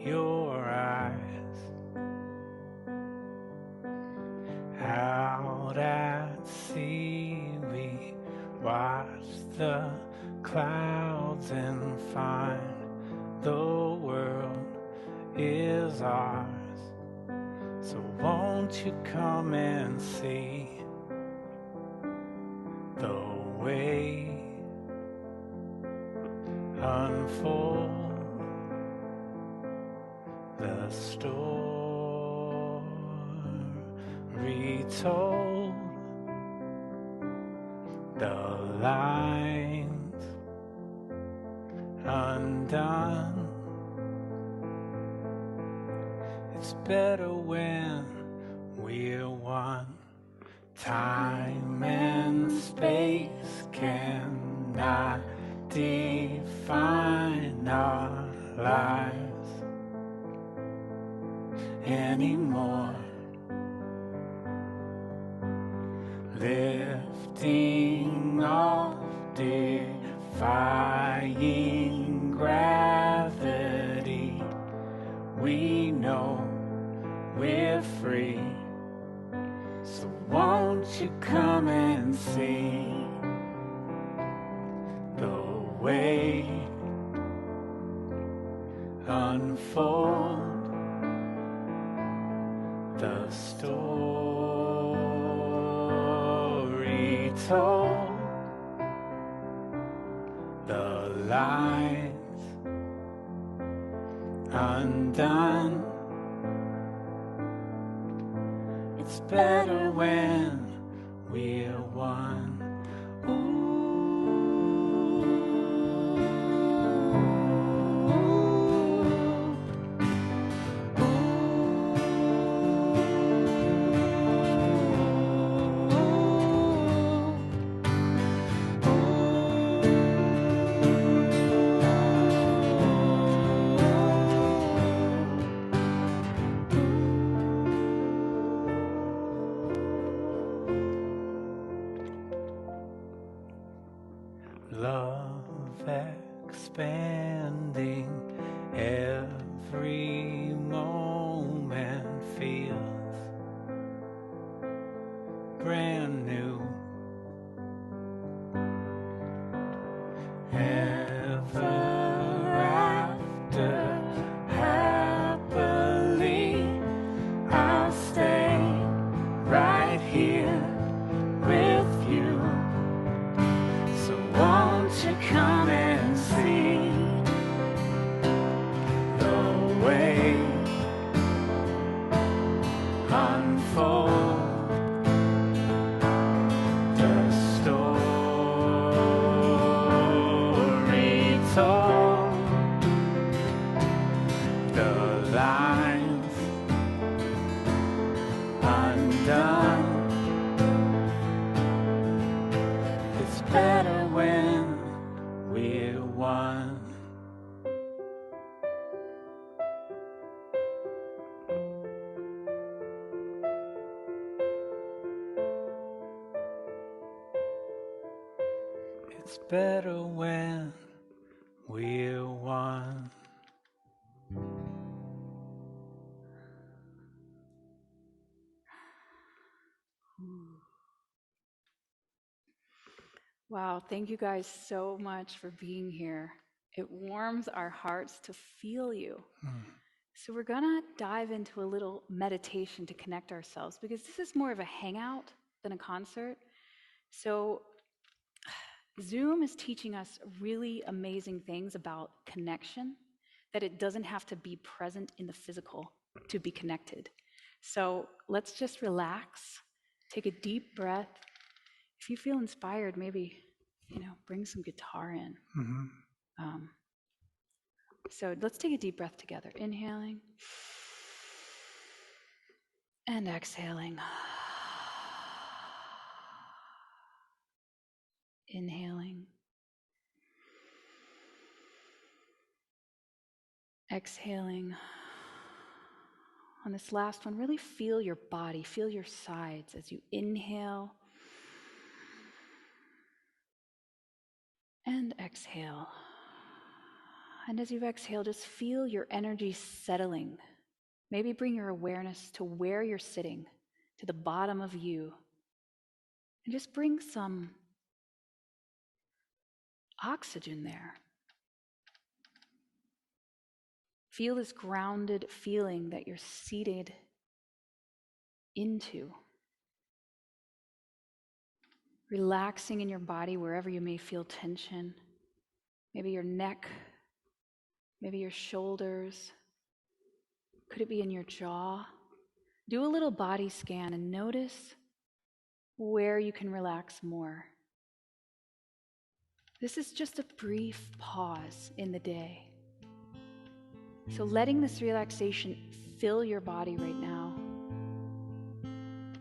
your eyes. Out at sea we watch the clouds and find the world is ours. So won't you come and see the way unfold, the story told, the lines undone. It's better when we're one. Time and space cannot define our lives anymore. Lifting off, defying gravity. We know we're free. So won't you come and see the way unfold, the story told, the lines undone. It's better when we're one. Love expanding, every moment feels brand new. Ever after, happily, I'll stay right here with you. So won't you come and see the way unfold, the story told, the lines undone. It's better when we're one. It's better when we're one. Wow, thank you guys so much for being here. It warms our hearts to feel you. So we're gonna dive into a little meditation to connect ourselves because this is more of a hangout than a concert. So Zoom is teaching us really amazing things about connection, that it doesn't have to be present in the physical to be connected. So let's just relax, take a deep breath. If you feel inspired, maybe, bring some guitar in. So let's take a deep breath together. Inhaling and exhaling. Inhaling. Exhaling. On this last one, really feel your body, feel your sides as you inhale and exhale. And as you exhale, just feel your energy settling. Maybe bring your awareness to where you're sitting, to the bottom of you, and just bring some oxygen there. Feel this grounded feeling that you're seated into. Relaxing in your body wherever you may feel tension. Maybe your neck, maybe your shoulders. Could it be in your jaw? Do a little body scan and notice where you can relax more. This is just a brief pause in the day. So letting this relaxation fill your body right now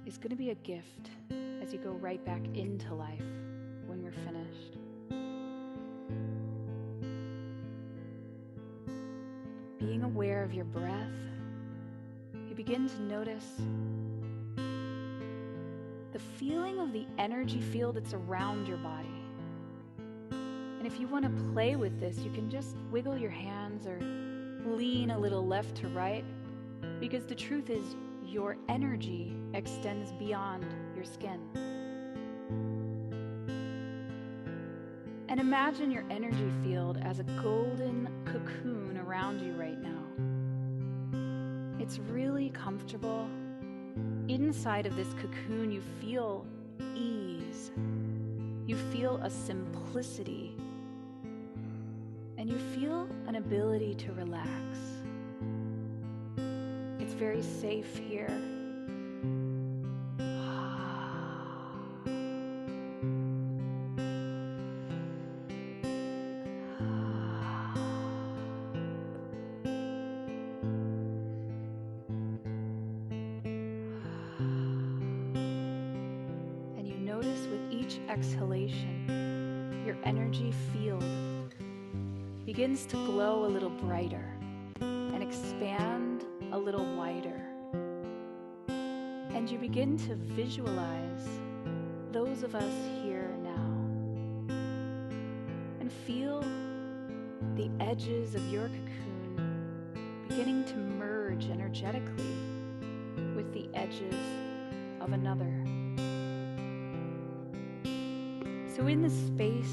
is going to be a gift as you go right back into life when we're finished. Being aware of your breath, you begin to notice the feeling of the energy field that's around your body. And if you want to play with this, you can just wiggle your hands or lean a little left to right, because the truth is your energy extends beyond your skin. And imagine your energy field as a golden cocoon around you right now. It's really comfortable. Inside of this cocoon, you feel ease. You feel a simplicity. And you feel an ability to relax. It's very safe here. And you notice with each exhalation, your energy field begins to glow a little brighter and expand a little wider. And you begin to visualize those of us here now and feel the edges of your cocoon beginning to merge energetically with the edges of another. So in the space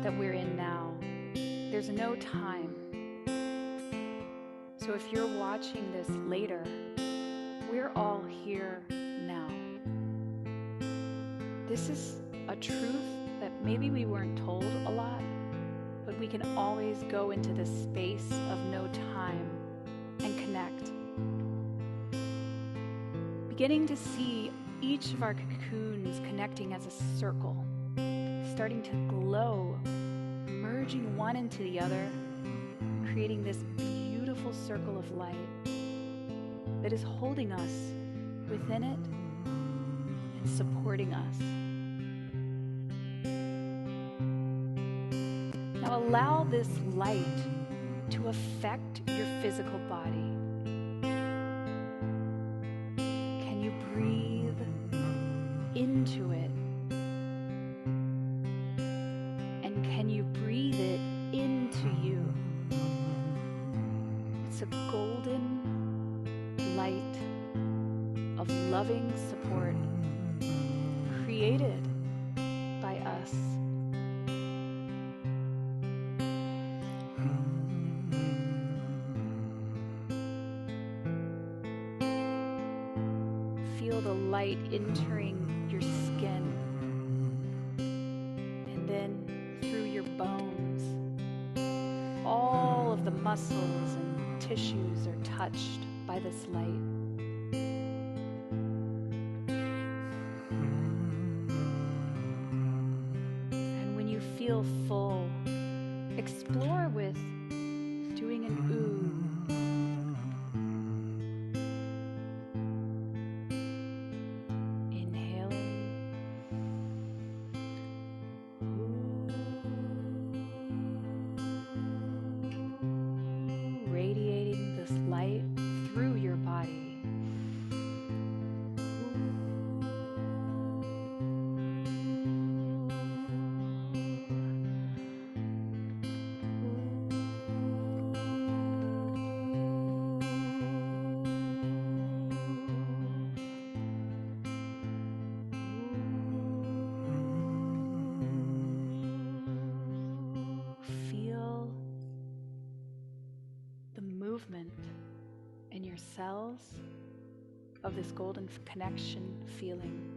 that we're in now, there's no time. So if you're watching this later, we're all here now. This is a truth that maybe we weren't told a lot, but we can always go into this space of no time and connect. Beginning to see each of our cocoons connecting as a circle, starting to glow, merging one into the other, creating this beautiful circle of light that is holding us within it and supporting us. Now allow this light to affect your physical body. Can you breathe into it? And can you breathe it into you? It's a golden light of loving support created by us. Feel the light entering your skin and then through your bones. All of the muscles and tissues are touched by this light. And when you feel full, explore with doing an ooh. Inhaling. Radiating this light through your body. movement in your cells of this golden connection feeling.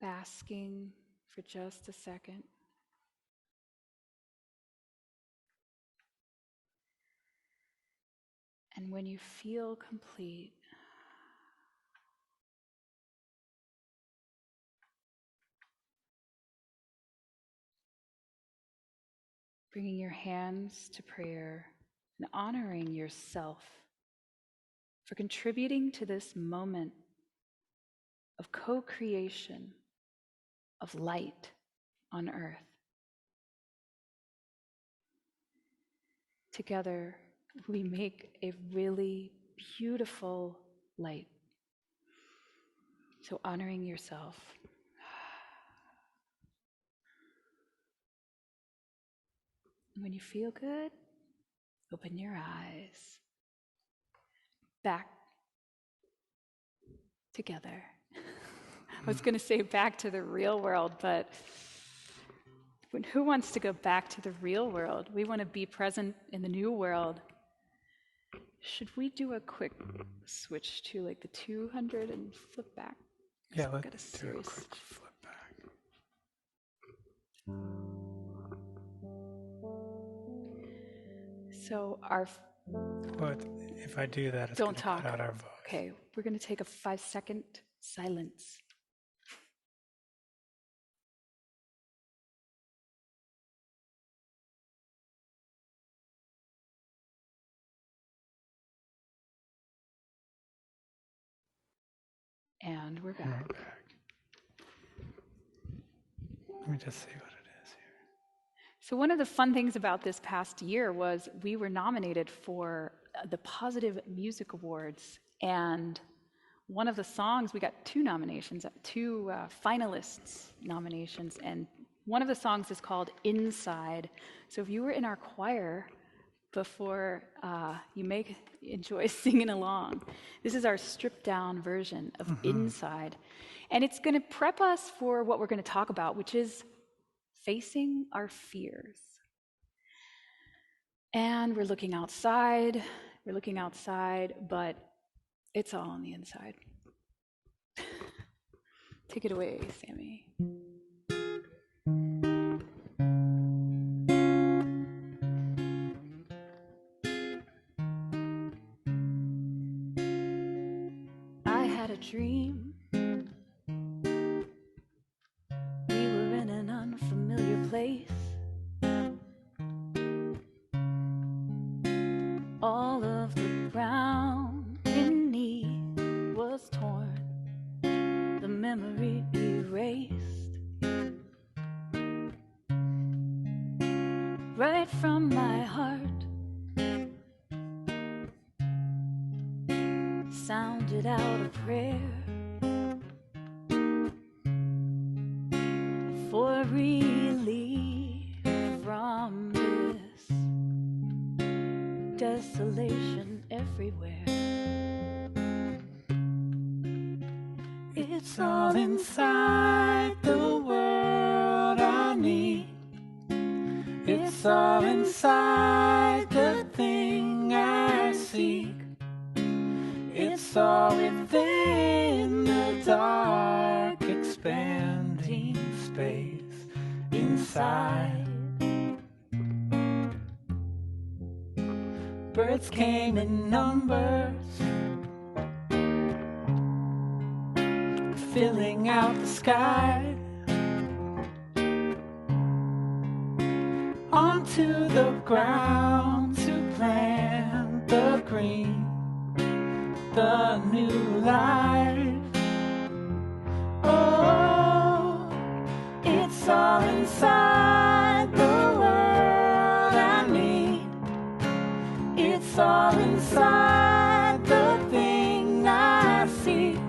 Basking for just a second. And when you feel complete, bringing your hands to prayer and honoring yourself for contributing to this moment of co-creation of light on earth. Together, we make a really beautiful light. So honoring yourself. When you feel good, open your eyes. Back together. I was going to say back to the real world, but who wants to go back to the real world? We want to be present in the new world. Should we do a quick switch to like the 200 and flip back? Yeah, let's do a quick flip back. So our... But if I do that, it's don't talk. Cut out our voice. Okay, we're going to take a 5-second silence. And we're back. Let me just see what it is here. So one of the fun things about this past year was we were nominated for the Positive Music Awards, and one of the songs, we got 2 nominations, 2 finalists nominations, and one of the songs is called Inside. So if you were in our choir before, you may enjoy singing along. This is our stripped down version of Inside. And it's going to prep us for what we're going to talk about, which is facing our fears. And we're looking outside, but it's all on the inside. Take it away, Sammy. I had a dream. We were in an unfamiliar place. All of the ground beneath was torn, the memory erased. Right from my heart sounded out a prayer for relief from this desolation everywhere. It's all inside the world I need. It's all inside the thing I seek. It's all within the dark, expanding space inside. Birds came in numbers, filling out the sky. Onto the ground to plant the green, the new life. Oh, it's all inside the world I need. It's all inside the thing I seek.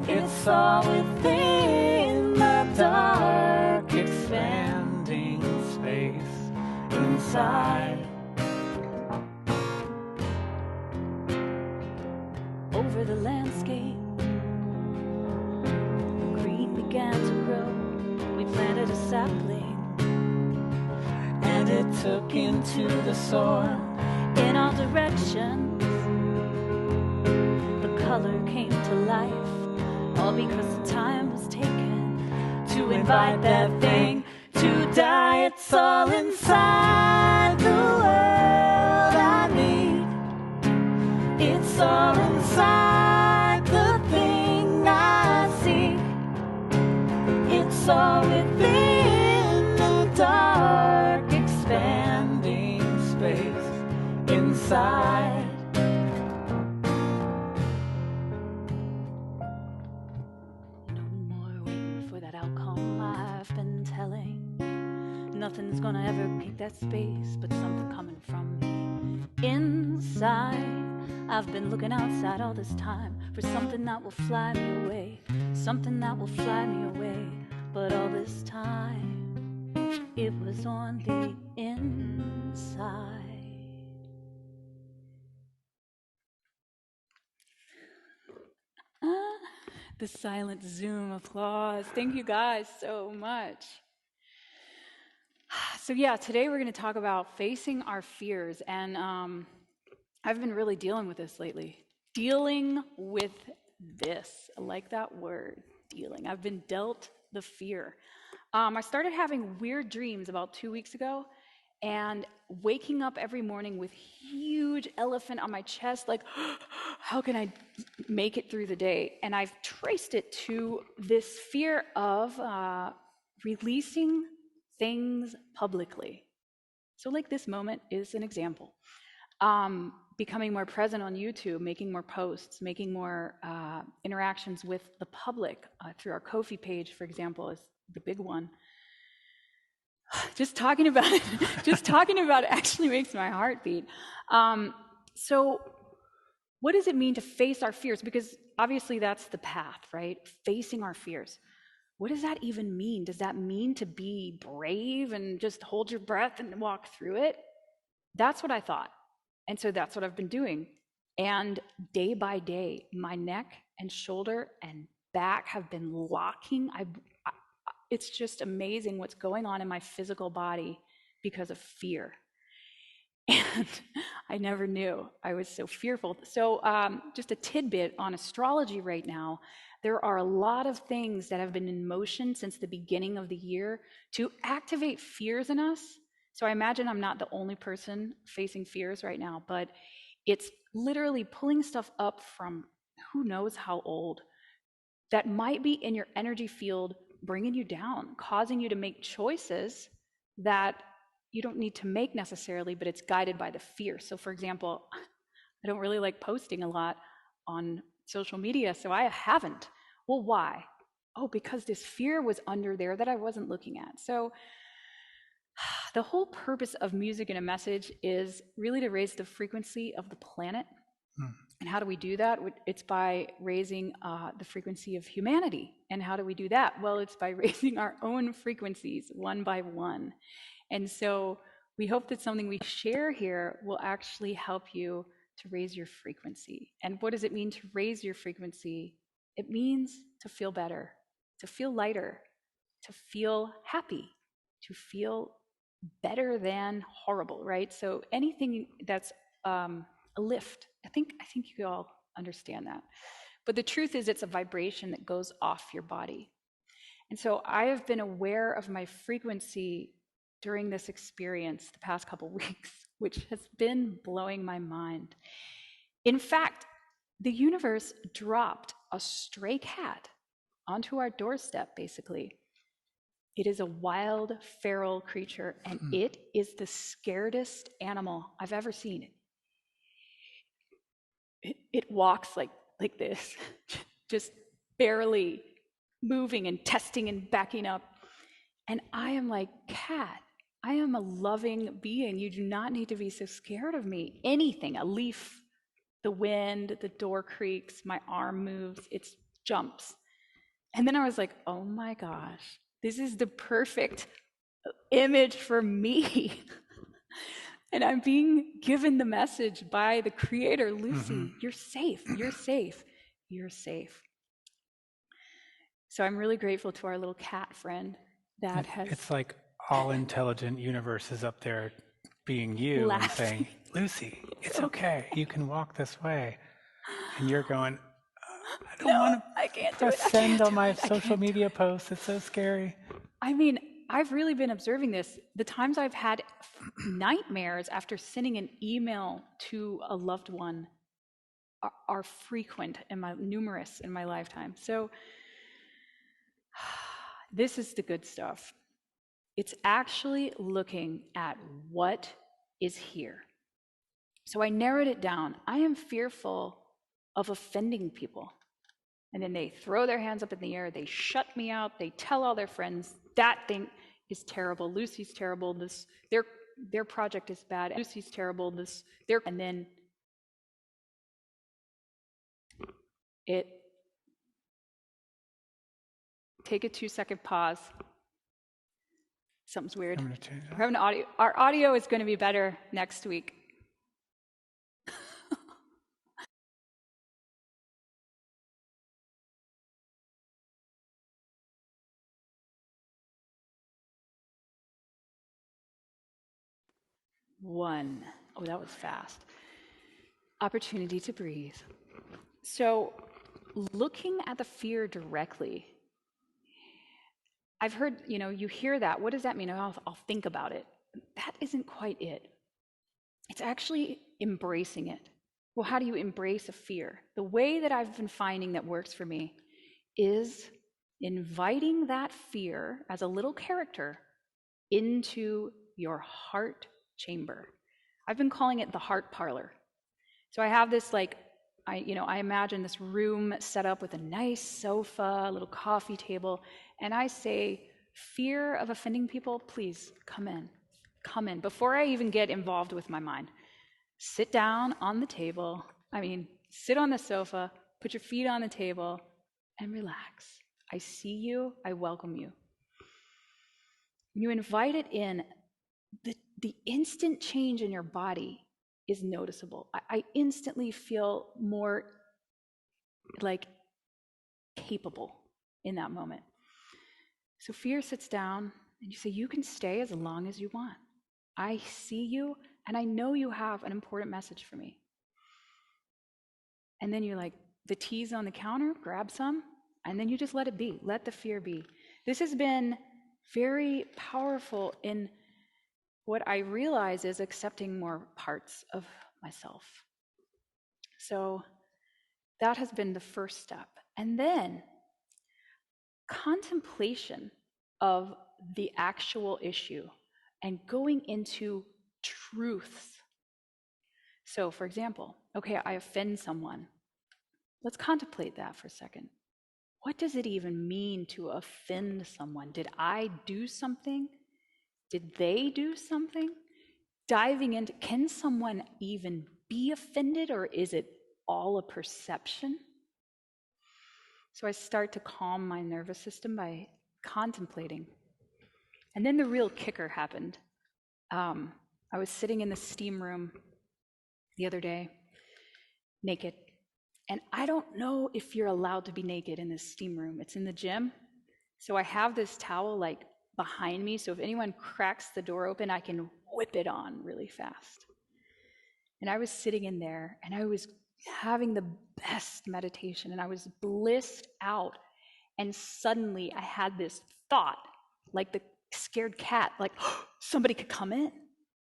It's all within the dark, inside. Over the landscape, green began to grow. We planted a sapling, and it took into the soil in all directions. The color came to life, all because the time was taken to invite that thing to die. It's all inside the world I need. It's all inside the thing I seek. It's all within the dark, expanding space inside. No more waiting for that outcome I've been telling. Nothing's gonna ever take that space, but something coming from me inside. I've been looking outside all this time for something that will fly me away, something that will fly me away. But all this time, it was on the inside. The silent Zoom applause. Thank you guys so much. So yeah, today we're going to talk about facing our fears. And I've been really dealing with this lately. Dealing with this. I like that word, dealing. I've been dealt the fear. I started having weird dreams about 2 weeks ago, and waking up every morning with huge elephant on my chest, like, how can I make it through the day? And I've traced it to this fear of releasing things publicly. So like this moment is an example. Becoming more present on YouTube, making more posts, making more interactions with the public through our Ko-fi page, for example, is the big one. Just talking about it actually makes my heart beat. So what does it mean to face our fears? Because obviously that's the path, right? Facing our fears. What does that even mean? Does that mean to be brave and just hold your breath and walk through it? That's what I thought. And so that's what I've been doing. And day by day, my neck and shoulder and back have been locking. It's just amazing what's going on in my physical body because of fear. And I never knew I was so fearful. So just a tidbit on astrology right now. There are a lot of things that have been in motion since the beginning of the year to activate fears in us. So I imagine I'm not the only person facing fears right now, but it's literally pulling stuff up from who knows how old that might be in your energy field, bringing you down, causing you to make choices that you don't need to make necessarily, but it's guided by the fear. So for example, I don't really like posting a lot on social media, so I haven't. Well, why? Oh, because this fear was under there that I wasn't looking at. So the whole purpose of music and a message is really to raise the frequency of the planet. And how do we do that? It's by raising the frequency of humanity. And how do we do that? Well, it's by raising our own frequencies one by one. And so we hope that something we share here will actually help you to raise your frequency. And what does it mean to raise your frequency? It means to feel better, to feel lighter, to feel happy, to feel better than horrible, right? So anything that's a lift. I think you all understand that. But the truth is it's a vibration that goes off your body. And so I have been aware of my frequency during this experience the past couple weeks, which has been blowing my mind. In fact, the universe dropped a stray cat onto our doorstep, basically. It is a wild, feral creature, and it is the scaredest animal I've ever seen. It walks like this, just barely moving and testing and backing up. And I am like, cat, I am a loving being. You do not need to be so scared of me. Anything, a leaf, the wind, the door creaks, my arm moves, it jumps. And then I was like, oh my gosh, this is the perfect image for me. And I'm being given the message by the creator, Lucy, you're safe, you're safe, you're safe. So I'm really grateful to our little cat friend that has... It's like all intelligent universe is up there being you laughing. and saying, Lucy, it's okay. You can walk this way. And you're going, I don't want to press send on my social media posts. It's so scary. I mean, I've really been observing this. The times I've had nightmares after sending an email to a loved one are frequent and numerous in my lifetime. So this is the good stuff. It's actually looking at what is here. So I narrowed it down. I am fearful of offending people. And then they throw their hands up in the air, they shut me out, they tell all their friends, that thing is terrible, Lucy's terrible, their project is bad, Lucy's terrible, and then take a 2-second pause. Something's weird. I'm going to change that. We're having audio. Our audio is going to be better next week. One. Oh, that was fast. Opportunity to breathe. So, looking at the fear directly, I've heard, you hear that. What does that mean? I'll think about it. That isn't quite it. It's actually embracing it. Well, how do you embrace a fear? The way that I've been finding that works for me is inviting that fear as a little character into your heart chamber. I've been calling it the heart parlor. So I have this I imagine this room set up with a nice sofa, a little coffee table, and I say, fear of offending people, please come in. Come in. Before I even get involved with my mind, sit down on the table. Sit on the sofa, put your feet on the table, and relax. I see you. I welcome you. When you invite it in, the instant change in your body is noticeable. I instantly feel more capable in that moment. So fear sits down and you say, you can stay as long as you want. I see you and I know you have an important message for me. And then you're like, the tea's on the counter, grab some, and then you just let it be. Let the fear be. This has been very powerful in what I realize is accepting more parts of myself. So that has been the first step. And then contemplation of the actual issue and going into truths. So for example, okay, I offend someone. Let's contemplate that for a second. What does it even mean to offend someone? Did I do something? Did they do something? Diving into, can someone even be offended, or is it all a perception? So I start to calm my nervous system by contemplating. And then the real kicker happened. I was sitting in the steam room the other day, naked. And I don't know if you're allowed to be naked in this steam room. It's in the gym. So I have this towel behind me, so if anyone cracks the door open, I can whip it on really fast. And I was sitting in there, and I was having the best meditation, and I was blissed out. And suddenly I had this thought, like the scared cat, oh, somebody could come in.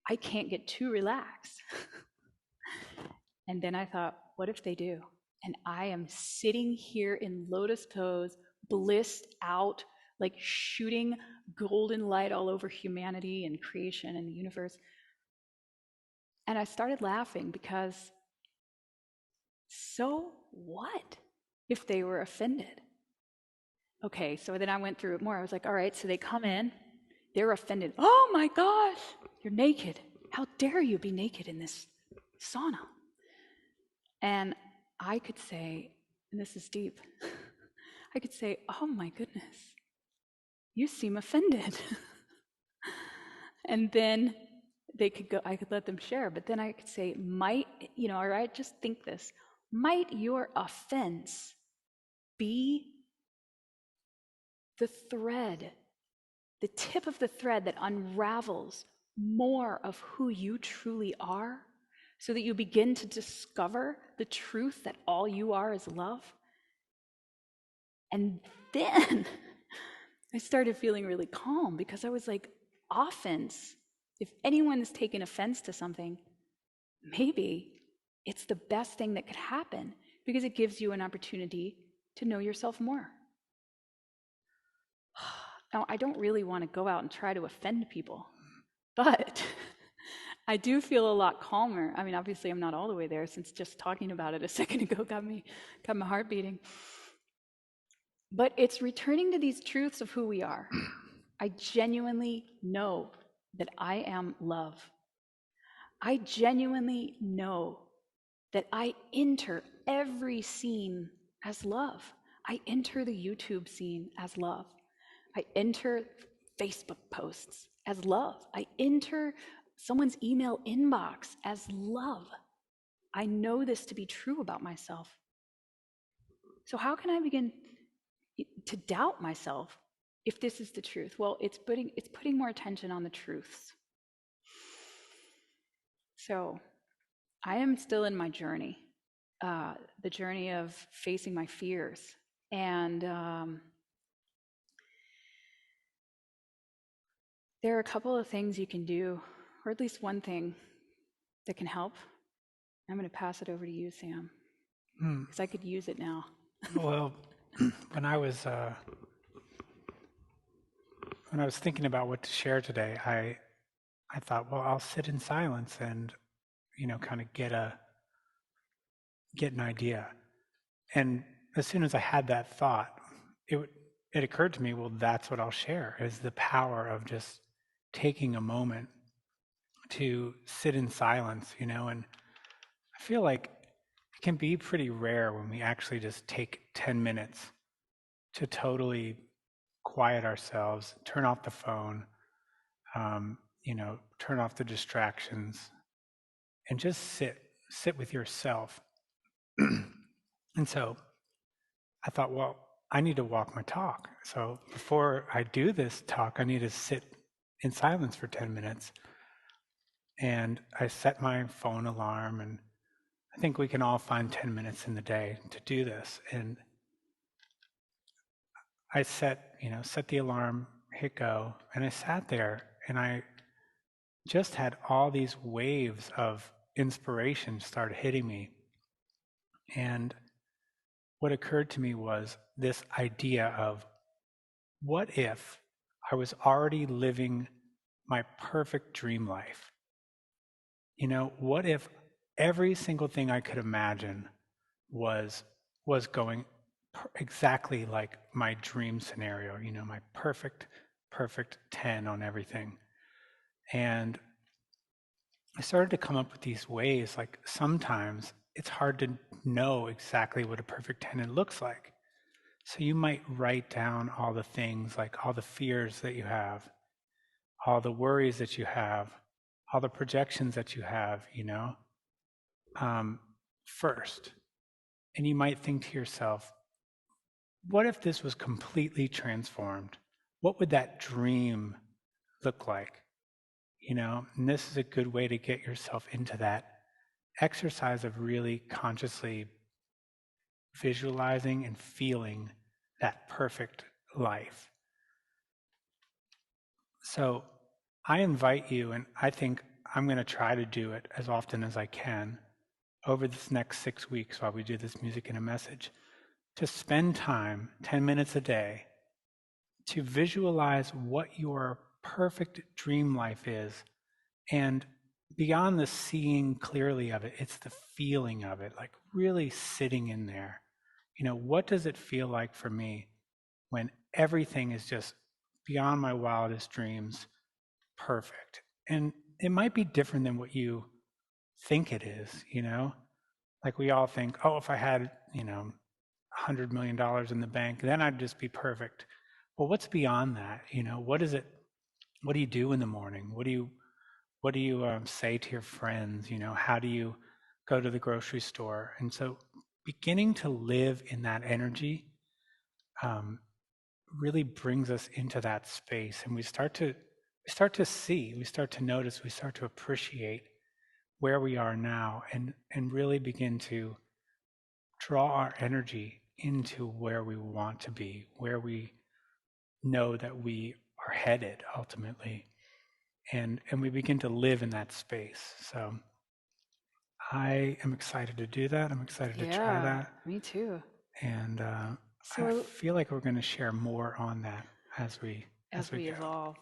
I can't get too relaxed. And then I thought, what if they do? And I am sitting here in lotus pose, blissed out, shooting golden light all over humanity and creation and the universe. And I started laughing because, so what if they were offended? Okay, so then I went through it more. I was like, all right, so they come in, they're offended. Oh my gosh, you're naked. How dare you be naked in this sauna? And I could say, and this is deep, I could say, oh my goodness, you seem offended. And then they could go, I could let them share, but then I could say, might, or I just think this, might your offense be the thread, the tip of the thread that unravels more of who you truly are, so that you begin to discover the truth that all you are is love? And then I started feeling really calm, because I was like, offense, if anyone is taking offense to something, maybe it's the best thing that could happen, because it gives you an opportunity to know yourself more. Now, I don't really want to go out and try to offend people, but I do feel a lot calmer. I mean, obviously, I'm not all the way there, since just talking about it a second ago got my heart beating. But it's returning to these truths of who we are. I genuinely know that I am love. I genuinely know that I enter every scene as love. I enter the YouTube scene as love. I enter Facebook posts as love. I enter someone's email inbox as love. I know this to be true about myself. So how can I begin to doubt myself if this is the truth? Well, it's putting more attention on the truths. So I am still in my journey, the journey of facing my fears. And there are a couple of things you can do, or at least one thing that can help. I'm going to pass it over to you, Sam, because I could use it now. Well, when I was thinking about what to share today, I thought, well, I'll sit in silence and, kind of get an idea. And as soon as I had that thought, it occurred to me, well, that's what I'll share, is the power of just taking a moment to sit in silence, and I feel like it can be pretty rare when we actually just take 10 minutes to totally quiet ourselves, turn off the phone, turn off the distractions, and just sit with yourself. And so I thought, well, I need to walk my talk. So before I do this talk, I need to sit in silence for 10 minutes. And I set my phone alarm, and I think we can all find 10 minutes in the day to do this. And I set the alarm, hit go, and I sat there, and I just had all these waves of inspiration start hitting me. And what occurred to me was this idea of, what if I was already living my perfect dream life? What if every single thing I could imagine was going exactly like my dream scenario, my perfect 10 on everything. And I started to come up with these ways, like sometimes it's hard to know exactly what a perfect 10 looks like. So you might write down all the things, like all the fears that you have, all the worries that you have, all the projections that you have, first. And you might think to yourself, what if this was completely transformed? What would that dream look like? And this is a good way to get yourself into that exercise of really consciously visualizing and feeling that perfect life. So I invite you, and I think I'm going to try to do it as often as I can over this next 6 weeks while we do this Music and a Message, to spend time, 10 minutes a day, to visualize what your perfect dream life is. And beyond the seeing clearly of it, it's the feeling of it, like really sitting in there. What does it feel like for me when everything is just beyond my wildest dreams perfect? And it might be different than what you think it is, like we all think, oh, if I had, $100 million in the bank, then I'd just be perfect. Well, what's beyond that? What is it? What do you do in the morning? What do What do you say to your friends? How do you go to the grocery store? And so beginning to live in that energy really brings us into that space, and we start to see, we start to notice, we start to appreciate where we are now, and really begin to draw our energy into where we want to be, where we know that we are headed ultimately, and we begin to live in that space. So I am excited to do that. I'm excited to try that. Me too. And So I feel like we're going to share more on that as we as we go. evolve.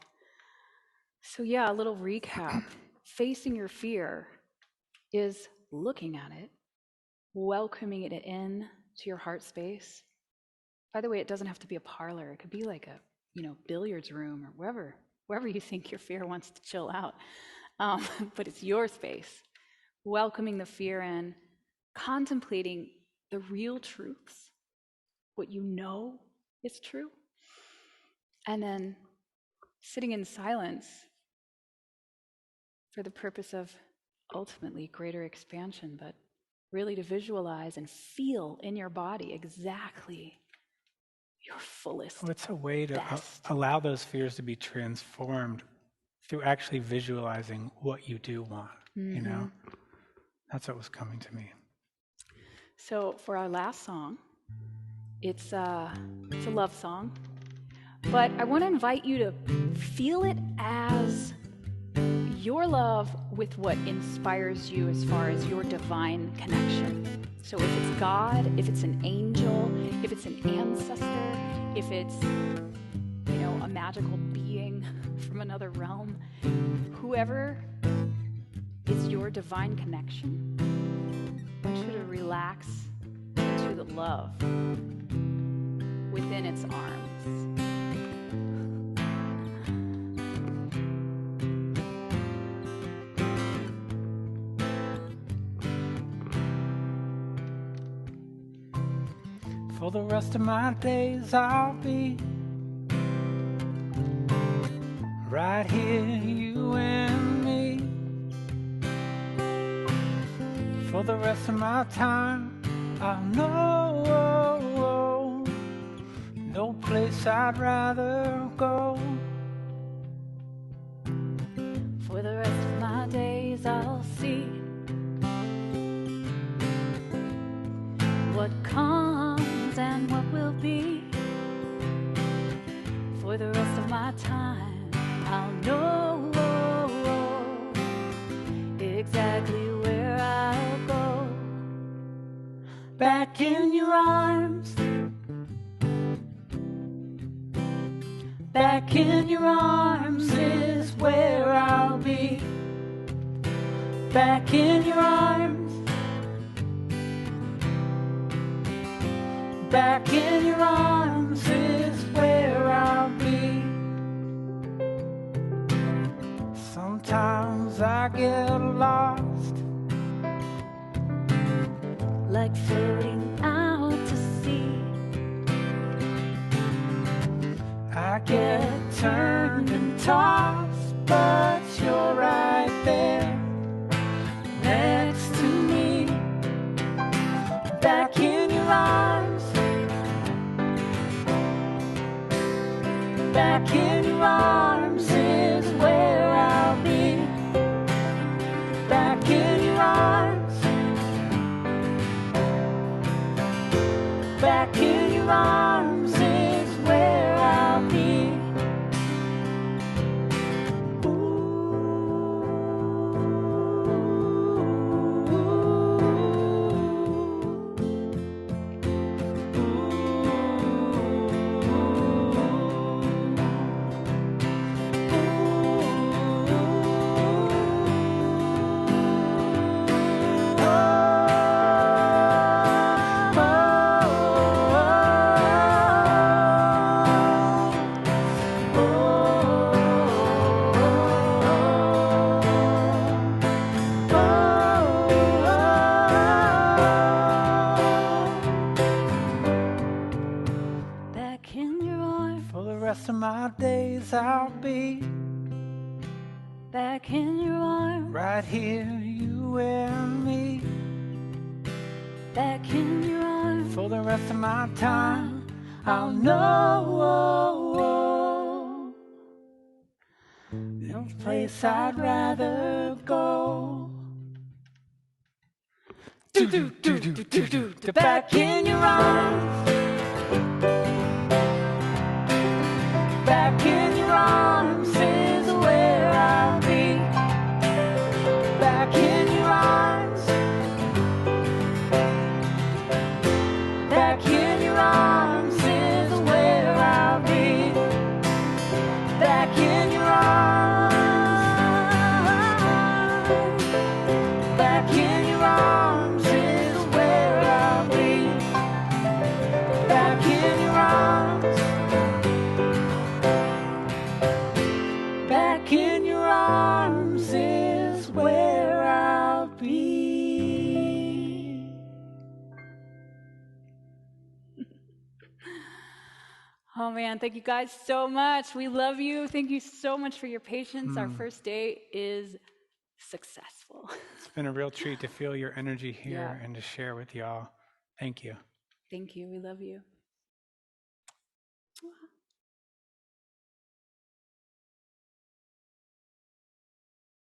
So yeah, a little recap. Facing your fear is looking at it, welcoming it in to your heart space. By the way, it doesn't have to be a parlor. It could be like a billiards room or wherever you think your fear wants to chill out. But it's your space. Welcoming the fear in, contemplating the real truths, what you know is true, and then sitting in silence for the purpose of ultimately greater expansion, but really to visualize and feel in your body exactly your fullest. Well, it's a way to best. Allow those fears to be transformed through actually visualizing what you do want. That's what was coming to me. So for our last song, it's a love song, but I want to invite you to feel it as your love with what inspires you as far as your divine connection. So if it's God, if it's an angel, if it's an ancestor, if it's a magical being from another realm, whoever is your divine connection, I want you to relax into the love within its arms. For the rest of my days I'll be right here, you and me. For the rest of my time I'll know no place I'd rather go. For the rest of my days I'll see what comes and what will be. For the rest of my time I'll know exactly where I'll go. Back in your arms, back in your arms is where I'll be. Back in your arms, back in your arms is where I'll be. Sometimes I get lost, like floating out to sea. I get turned and tossed, but you're right there next to me. Back in your arms, back in your arms is where I'll be. Back in your arms, back in your arms is where I'll be. back in your arms, Right here, you and me. back in your arms. For the rest of my time, I'll know no place I'd rather go. Back in your arms. Back in your arms is where I'll be. Back in your arms. Back in your arms is where I'll be. Back in your arms. Back in your arms is where I'll be. Back in your arms. Back in your arms is where I'll be. Oh man, thank you guys so much. We love you. Thank you so much for your patience. Our first day is successful. It's been a real treat to feel your energy here Yeah. and to share with y'all. Thank you. Thank you. We love you.